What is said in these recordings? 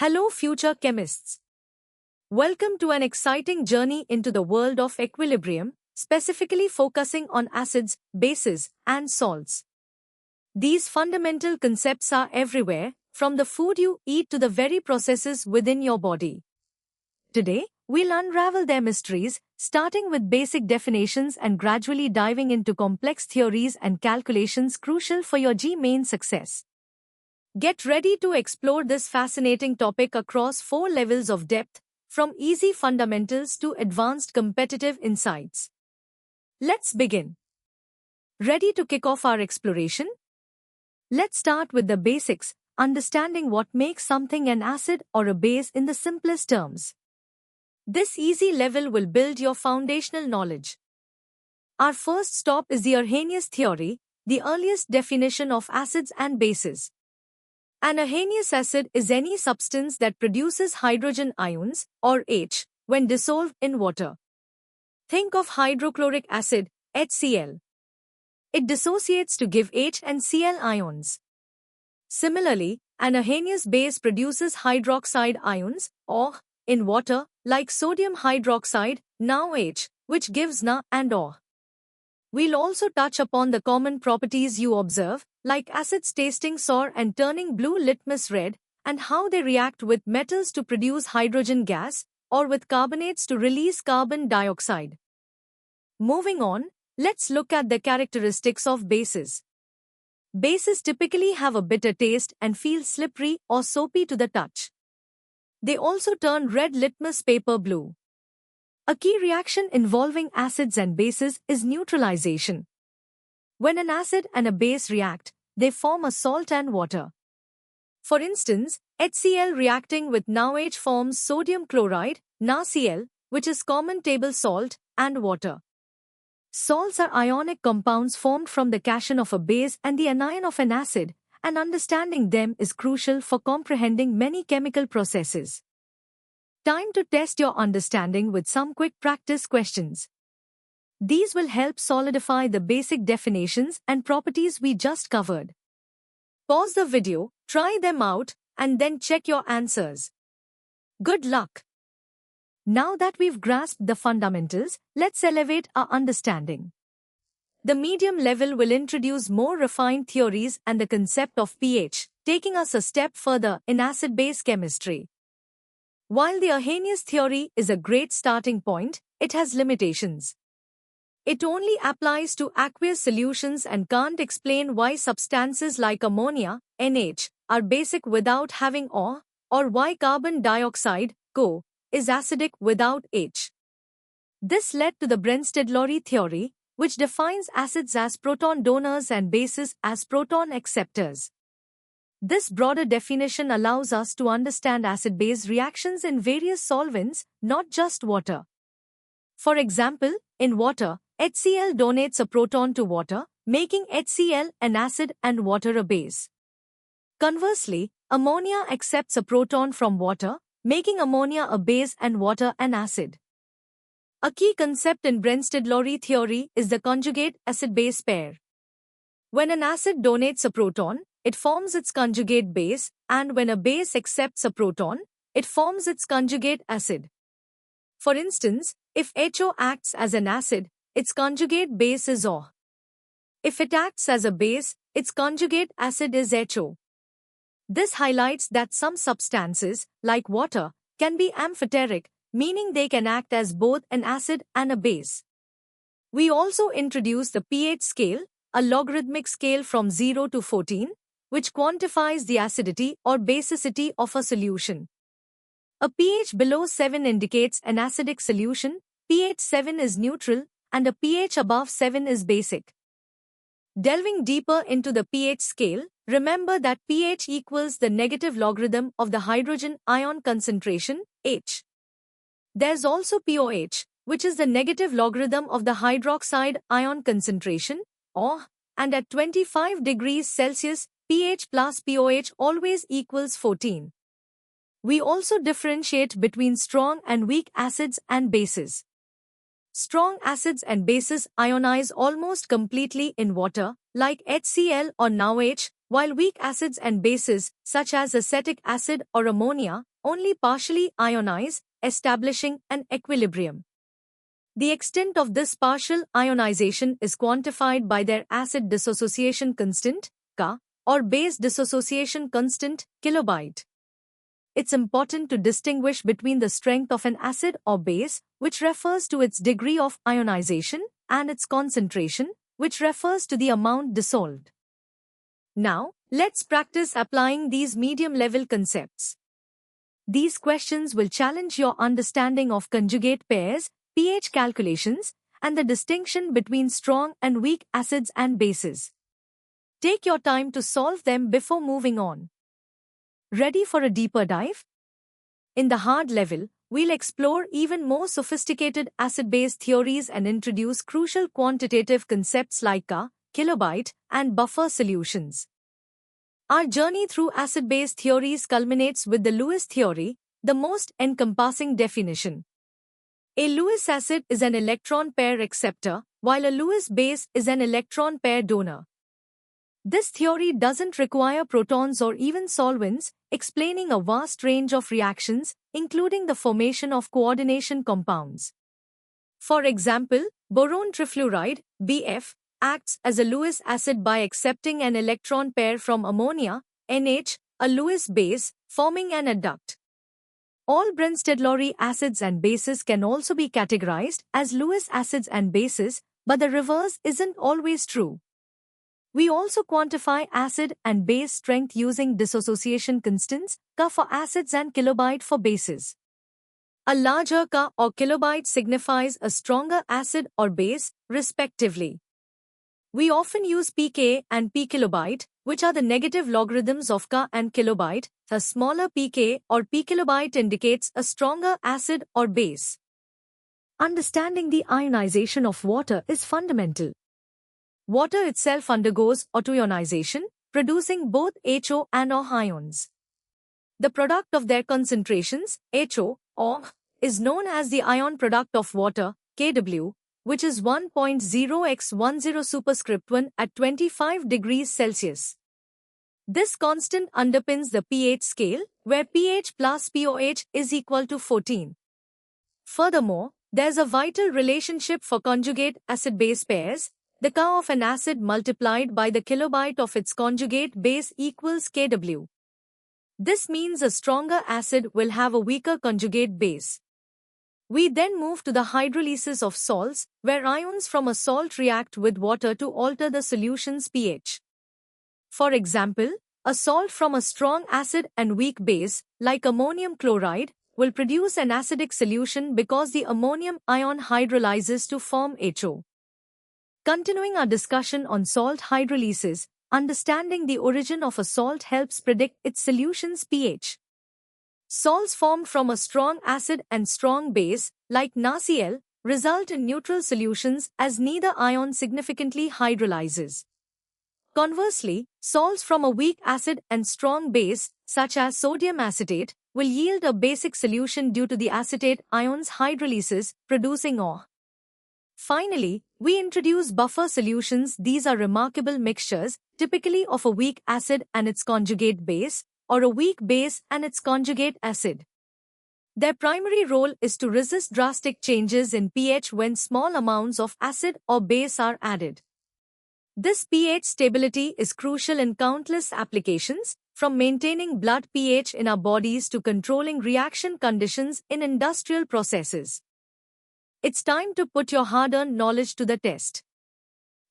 Hello, future chemists. Welcome to an exciting journey into the world of equilibrium, specifically focusing on acids, bases, and salts. These fundamental concepts are everywhere, from the food you eat to the very processes within your body. Today, we'll unravel their mysteries, starting with basic definitions and gradually diving into complex theories and calculations crucial for your G-main success. Get ready to explore this fascinating topic across 4 levels of depth, from easy fundamentals to advanced competitive insights. Let's begin. Ready to kick off our exploration? Let's start with the basics, understanding what makes something an acid or a base in the simplest terms. This easy level will build your foundational knowledge. Our first stop is the Arrhenius theory, the earliest definition of acids and bases. An Arrhenius acid is any substance that produces hydrogen ions, or H, when dissolved in water. Think of hydrochloric acid, HCl. It dissociates to give H and Cl ions. Similarly, an Arrhenius base produces hydroxide ions, or, in water, like sodium hydroxide, NaOH, which gives Na and O. We'll also touch upon the common properties you observe, like acids tasting sour and turning blue litmus red, and how they react with metals to produce hydrogen gas, or with carbonates to release carbon dioxide. Moving on, let's look at the characteristics of bases. Bases typically have a bitter taste and feel slippery or soapy to the touch. They also turn red litmus paper blue. A key reaction involving acids and bases is neutralization. When an acid and a base react, they form a salt and water. For instance, HCl reacting with NaOH forms sodium chloride, NaCl, which is common table salt, and water. Salts are ionic compounds formed from the cation of a base and the anion of an acid, and understanding them is crucial for comprehending many chemical processes. Time to test your understanding with some quick practice questions. These will help solidify the basic definitions and properties we just covered. Pause the video, try them out, and then check your answers. Good luck! Now that we've grasped the fundamentals, let's elevate our understanding. The medium level will introduce more refined theories and the concept of pH, taking us a step further in acid-base chemistry. While the Arrhenius theory is a great starting point, it has limitations. It only applies to aqueous solutions and can't explain why substances like ammonia, NH, are basic without having O, or why carbon dioxide, CO, is acidic without H. This led to the Brensted-Lowry theory, which defines acids as proton donors and bases as proton acceptors. This broader definition allows us to understand acid-base reactions in various solvents, not just water. For example, in water, HCl donates a proton to water, making HCl an acid and water a base. Conversely, ammonia accepts a proton from water, making ammonia a base and water an acid. A key concept in Brensted-Lowry theory is the conjugate acid-base pair. When an acid donates a proton, it forms its conjugate base, and when a base accepts a proton, it forms its conjugate acid. For instance, if HO acts as an acid, its conjugate base is O. If it acts as a base, its conjugate acid is HO. This highlights that some substances, like water, can be amphoteric, meaning they can act as both an acid and a base. We also introduce the pH scale, a logarithmic scale from 0 to 14, which quantifies the acidity or basicity of a solution. A pH below 7 indicates an acidic solution, pH 7 is neutral, and a pH above 7 is basic. Delving deeper into the pH scale, remember that pH equals the negative logarithm of the hydrogen ion concentration, H. There's also pOH, which is the negative logarithm of the hydroxide ion concentration, O, and at 25 degrees Celsius, pH plus pOH always equals 14. We also differentiate between strong and weak acids and bases. Strong acids and bases ionize almost completely in water, like HCl or NaOH, while weak acids and bases, such as acetic acid or ammonia, only partially ionize, establishing an equilibrium. The extent of this partial ionization is quantified by their acid dissociation constant, Ka, or base dissociation constant, kilobyte. It's important to distinguish between the strength of an acid or base, which refers to its degree of ionization, and its concentration, which refers to the amount dissolved. Now, let's practice applying these medium-level concepts. These questions will challenge your understanding of conjugate pairs, pH calculations, and the distinction between strong and weak acids and bases. Take your time to solve them before moving on. Ready for a deeper dive? In the hard level, we'll explore even more sophisticated acid-base theories and introduce crucial quantitative concepts like Ka, kilobyte, and buffer solutions. Our journey through acid-base theories culminates with the Lewis theory, the most encompassing definition. A Lewis acid is an electron pair acceptor, while a Lewis base is an electron pair donor. This theory doesn't require protons or even solvents, explaining a vast range of reactions, including the formation of coordination compounds. For example, boron trifluoride, BF, acts as a Lewis acid by accepting an electron pair from ammonia, NH, a Lewis base, forming an adduct. All Brunstad-Lowry acids and bases can also be categorized as Lewis acids and bases, but the reverse isn't always true. We also quantify acid and base strength using dissociation constants, Ka for acids and kilobyte for bases. A larger Ka or kilobyte signifies a stronger acid or base, respectively. We often use pK and pkilobyte, which are the negative logarithms of Ka and kilobyte. A smaller pK or pkilobyte indicates a stronger acid or base. Understanding the ionization of water is fundamental. Water itself undergoes autoionization, producing both HO and O ions. The product of their concentrations, HO, O, is known as the ion product of water, Kw, which is 1.0x10 superscript 1 at 25 degrees Celsius. This constant underpins the pH scale, where pH plus pOH is equal to 14. Furthermore, there's a vital relationship for conjugate acid-base pairs. The Ka of an acid multiplied by the kilobyte of its conjugate base equals Kw. This means a stronger acid will have a weaker conjugate base. We then move to the hydrolysis of salts, where ions from a salt react with water to alter the solution's pH. For example, a salt from a strong acid and weak base, like ammonium chloride, will produce an acidic solution because the ammonium ion hydrolyzes to form HO. Continuing our discussion on salt hydrolysis, understanding the origin of a salt helps predict its solution's pH. Salts formed from a strong acid and strong base, like NaCl, result in neutral solutions as neither ion significantly hydrolyzes. Conversely, salts from a weak acid and strong base, such as sodium acetate, will yield a basic solution due to the acetate ion's hydrolysis, producing O. Finally, we introduce buffer solutions. These are remarkable mixtures, typically of a weak acid and its conjugate base, or a weak base and its conjugate acid. Their primary role is to resist drastic changes in pH when small amounts of acid or base are added. This pH stability is crucial in countless applications, from maintaining blood pH in our bodies to controlling reaction conditions in industrial processes. It's time to put your hard-earned knowledge to the test.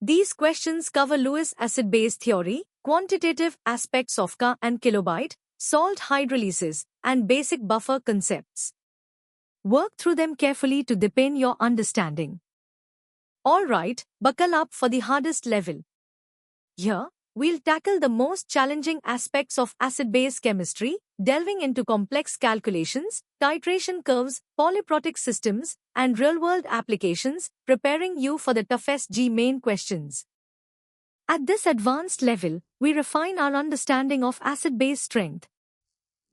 These questions cover Lewis acid-base theory, quantitative aspects of Ka and kilobyte, salt hydrolysis, and basic buffer concepts. Work through them carefully to deepen your understanding. Alright, buckle up for the hardest level. Here, we'll tackle the most challenging aspects of acid-base chemistry, delving into complex calculations, titration curves, polyprotic systems, and real-world applications, preparing you for the toughest G-main questions. At this advanced level, we refine our understanding of acid-base strength.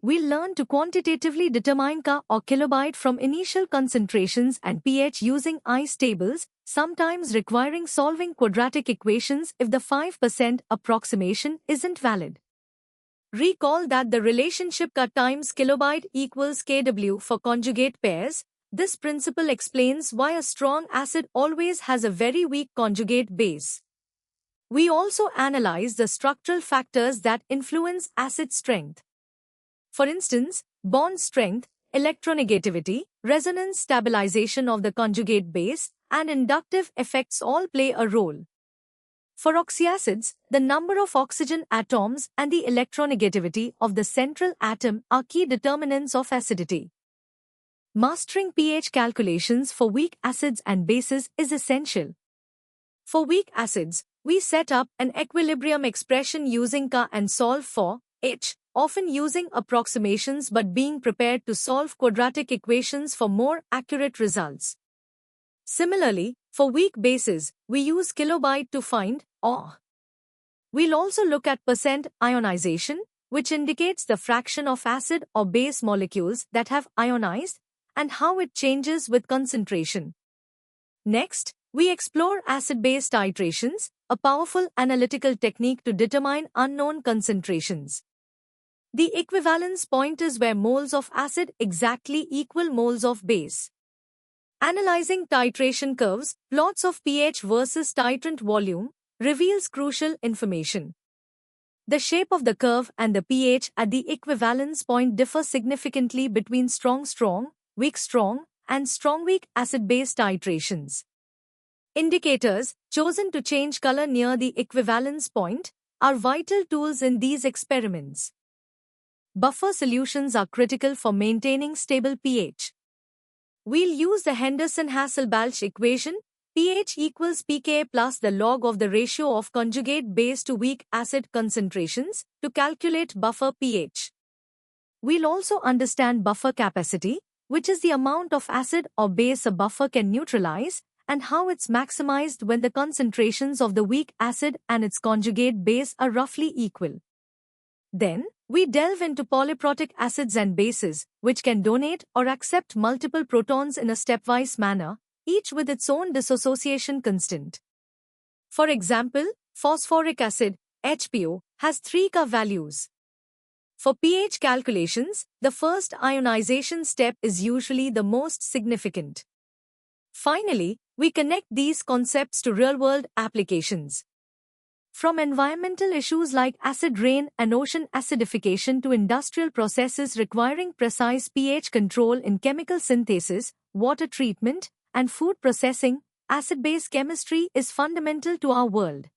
we'll learn to quantitatively determine Ka or kilobyte from initial concentrations and pH using ICE tables, sometimes requiring solving quadratic equations if the 5% approximation isn't valid. Recall that the relationship Ka times kilobyte equals kW for conjugate pairs. This principle explains why a strong acid always has a very weak conjugate base. We also analyze the structural factors that influence acid strength. For instance, bond strength, electronegativity, resonance stabilization of the conjugate base, and inductive effects all play a role. For oxyacids, the number of oxygen atoms and the electronegativity of the central atom are key determinants of acidity. Mastering pH calculations for weak acids and bases is essential. For weak acids, we set up an equilibrium expression using Ka and solve for H, often using approximations but being prepared to solve quadratic equations for more accurate results. Similarly, for weak bases, we use kilobyte to find or. We'll also look at percent ionization, which indicates the fraction of acid or base molecules that have ionized and how it changes with concentration. Next, we explore acid-base titrations, a powerful analytical technique to determine unknown concentrations. The equivalence point is where moles of acid exactly equal moles of base. Analyzing titration curves, plots of pH versus titrant volume, reveals crucial information. The shape of the curve and the pH at the equivalence point differ significantly between strong-strong, weak-strong, and strong-weak acid-base titrations. Indicators, chosen to change color near the equivalence point, are vital tools in these experiments. Buffer solutions are critical for maintaining stable pH. We'll use the Henderson-Hasselbalch equation, pH equals pKa plus the log of the ratio of conjugate base to weak acid concentrations, to calculate buffer pH. We'll also understand buffer capacity, which is the amount of acid or base a buffer can neutralize, and how it's maximized when the concentrations of the weak acid and its conjugate base are roughly equal. Then, we delve into polyprotic acids and bases, which can donate or accept multiple protons in a stepwise manner, each with its own dissociation constant. For example, phosphoric acid, HPO, has 3 Ka values. For pH calculations, the first ionization step is usually the most significant. Finally, we connect these concepts to real-world applications. From environmental issues like acid rain and ocean acidification to industrial processes requiring precise pH control in chemical synthesis, water treatment, and food processing, acid-base chemistry is fundamental to our world.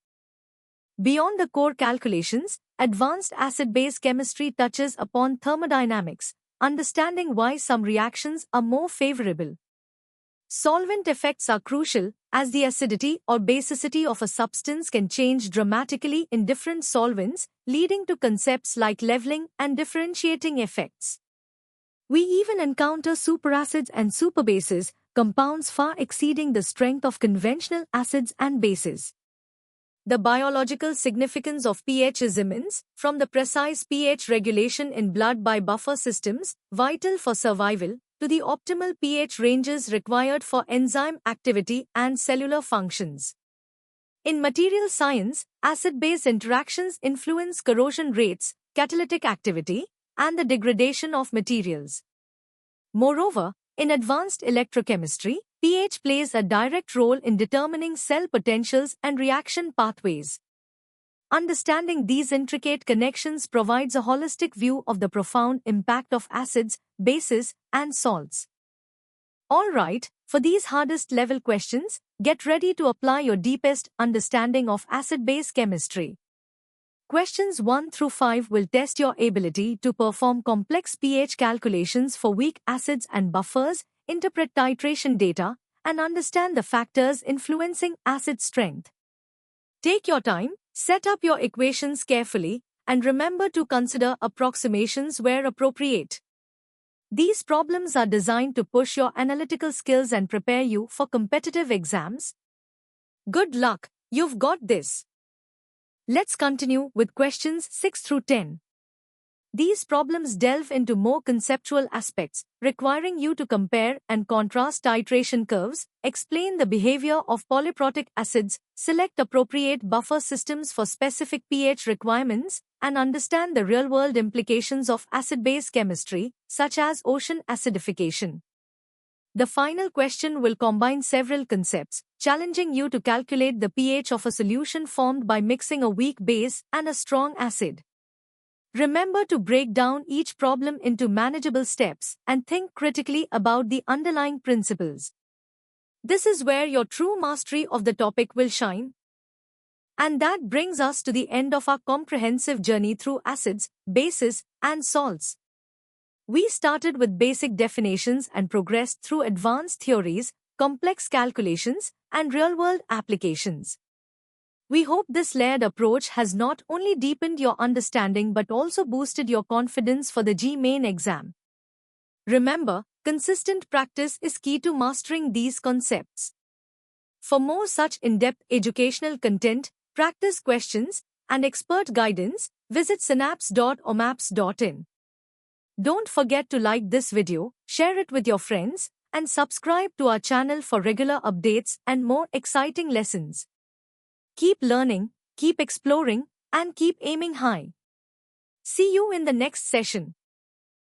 Beyond the core calculations, advanced acid-base chemistry touches upon thermodynamics, understanding why some reactions are more favorable. Solvent effects are crucial, as the acidity or basicity of a substance can change dramatically in different solvents, leading to concepts like leveling and differentiating effects. We even encounter superacids and superbases, compounds far exceeding the strength of conventional acids and bases. The biological significance of pH is immense, from the precise pH regulation in blood by buffer systems, vital for survival, to the optimal pH ranges required for enzyme activity and cellular functions. In material science, acid-base interactions influence corrosion rates, catalytic activity, and the degradation of materials. Moreover, in advanced electrochemistry, pH plays a direct role in determining cell potentials and reaction pathways. Understanding these intricate connections provides a holistic view of the profound impact of acids, bases, and salts. Alright, for these hardest level questions, get ready to apply your deepest understanding of acid-base chemistry. Questions 1 through 5 will test your ability to perform complex pH calculations for weak acids and buffers, interpret titration data, and understand the factors influencing acid strength. Take your time, set up your equations carefully, and remember to consider approximations where appropriate. These problems are designed to push your analytical skills and prepare you for competitive exams. Good luck, you've got this. Let's continue with questions 6 through 10. These problems delve into more conceptual aspects, requiring you to compare and contrast titration curves, explain the behavior of polyprotic acids, select appropriate buffer systems for specific pH requirements, and understand the real-world implications of acid-base chemistry, such as ocean acidification. The final question will combine several concepts, challenging you to calculate the pH of a solution formed by mixing a weak base and a strong acid. Remember to break down each problem into manageable steps and think critically about the underlying principles. This is where your true mastery of the topic will shine. And that brings us to the end of our comprehensive journey through acids, bases, and salts. We started with basic definitions and progressed through advanced theories, complex calculations, and real-world applications. We hope this layered approach has not only deepened your understanding but also boosted your confidence for the GMAIN exam. Remember, consistent practice is key to mastering these concepts. For more such in-depth educational content, practice questions, and expert guidance, visit synapse.omaps.in. Don't forget to like this video, share it with your friends, and subscribe to our channel for regular updates and more exciting lessons. Keep learning, keep exploring, and keep aiming high. See you in the next session.